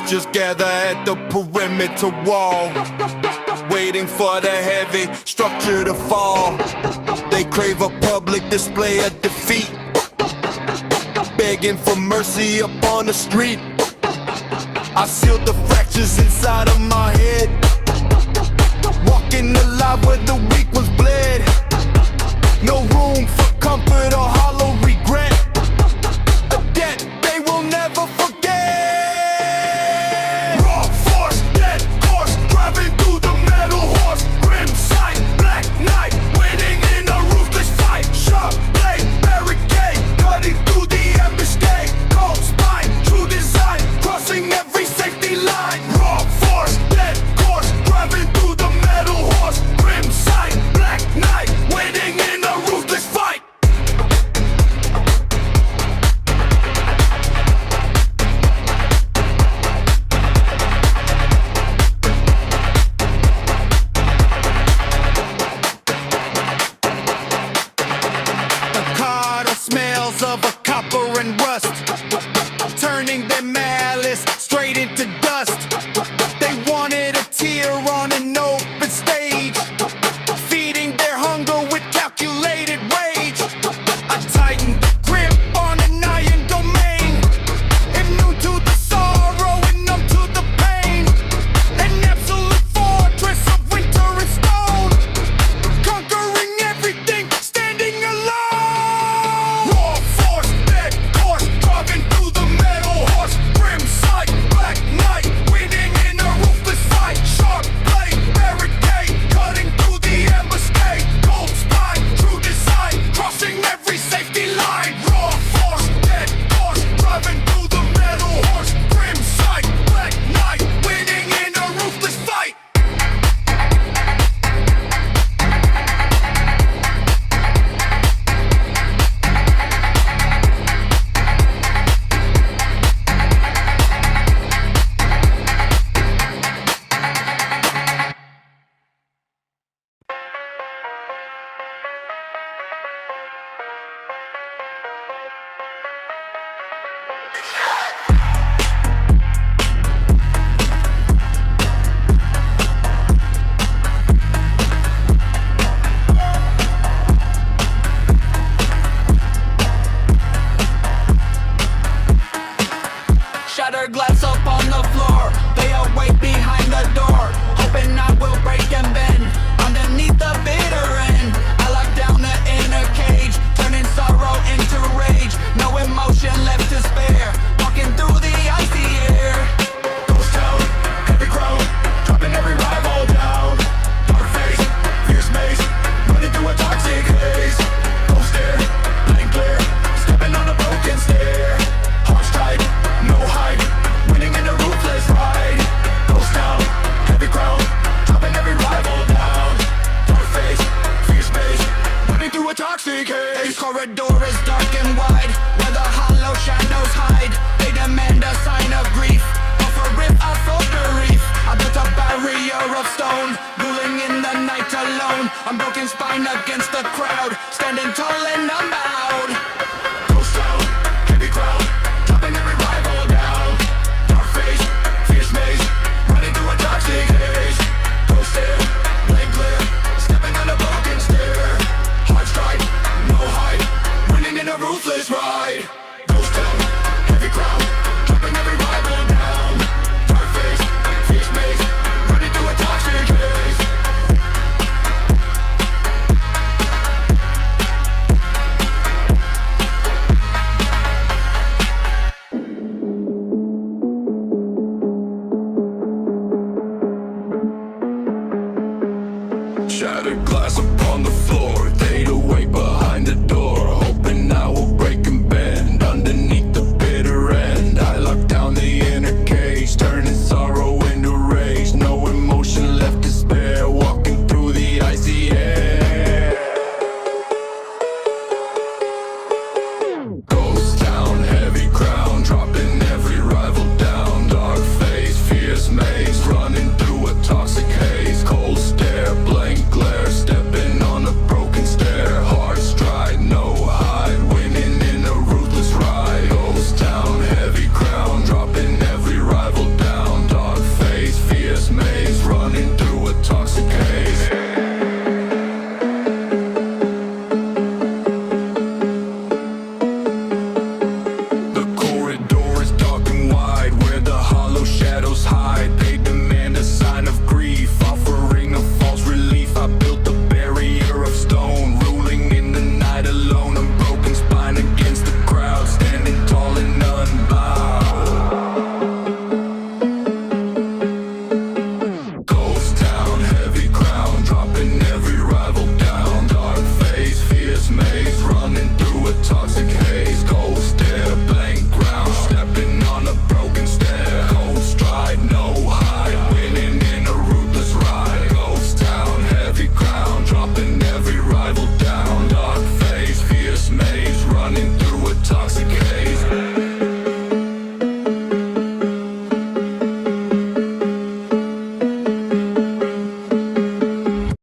Just gather at the perimeter wall, waiting for the heavy structure to fall. They crave a public display of defeat, begging for mercy upon the street. I sealed the fractures inside of my head, walking alive where the weak ones bled. No room for comfort or hollow regret, a debt they will never forget. Raw force, dead course, driving through the metal horse. Grim sight, black night, winning in a ruthless fight. Sharp blade, barricade, cutting through the ambuscade. Cold spine, true design, crossing every safety line. Raw force, dead course, driving through the metal horse. Grim sight, black night, winning in a ruthless fight. The carter smells of a copper and rust, turning their malice straight into dust. They wanted a tear on an open stage, feeding their hunger with calculated rage. I tightened the grip on an iron domain, immune to the sorrow and numb to the pain. An absolute fortress of winter and stone, conquering everything, standing alone. Raw force, dead course, driving through the metal horse. Grim sight, black night, winning in a ruthless fight. Sharp blade, barricade, cutting through the ambuscade. Cold spine, true design, crossing every safety line. Raw force, dead course, driving through the metal horse. Grim sight, black night, winning in a ruthless fight. Shatter glass up on the floor, they await behind the door, hoping I will break and bend underneath the bitter end. I lock down the inner cage, turning sorrow into rage. No emotion left to spare, walking through the icy air. Ghost town, heavy crowd, dropping every rival down. Dark face, fierce maze, running through a toxic haze. Ghost stare, blank glare, stepping on a broken stair. Hearts tight, no hide, winning in a ruthless ride. Ghost town, heavy crowd, dropping every rival down. Dark face, fierce maze, running through a toxic haze. This corridor is dark and wide, where the hollow shadows hide. They demand a sign of grief, offer rip a folder reef. I built a barrier of stone, ruling in the night alone. I'm broken spine against the crowd, standing tall and unbowed. Ghost town, heavy crowd, dropping every rival down. Dark face, fierce maze, running through a toxic haze. Ghost stare, blank glare, stepping on a broken stair. Hearts tight, no hide, winning in a ruthless ride. Ghost town, heavy crowd, dropping every rival down. Dark face, fierce maze, running through a toxic haze. Shattered glass upon the floor, they'd await behind the door, hoping I will break and bend underneath the bitter end. I lock down the inner cage, turning sorrow into rage. No emotion left to spare, walking through the icy air. Ghost